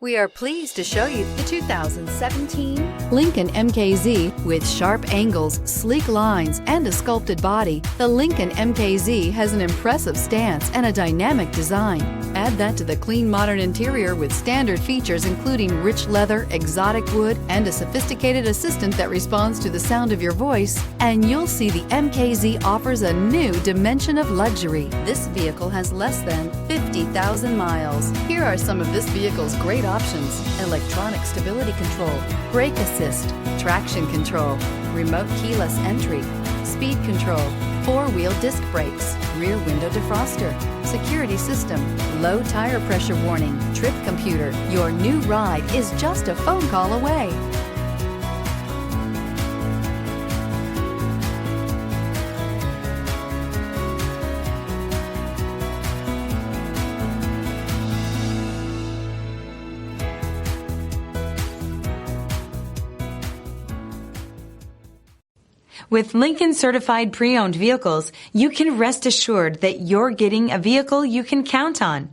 We are pleased to show you the 2017 Lincoln MKZ. With sharp angles, sleek lines, and a sculpted body, the Lincoln MKZ has an impressive stance and a dynamic design. Add that to the clean modern interior with standard features including rich leather, exotic wood, and a sophisticated assistant that responds to the sound of your voice, and you'll see the MKZ offers a new dimension of luxury. This vehicle has less than 50,000 miles. Here are some of this vehicle's great options: electronic stability control, brake assist, traction control, remote keyless entry, speed control, four-wheel disc brakes, rear window defroster, security system, low tire pressure warning, trip computer. Your new ride is just a phone call away. With Lincoln certified pre-owned vehicles, you can rest assured that you're getting a vehicle you can count on.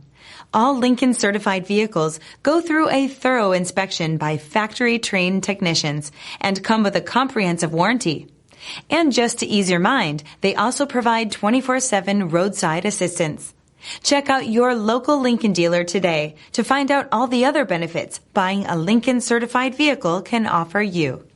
All Lincoln certified vehicles go through a thorough inspection by factory trained technicians and come with a comprehensive warranty. And just to ease your mind, they also provide 24/7 roadside assistance. Check out your local Lincoln dealer today to find out all the other benefits buying a Lincoln certified vehicle can offer you.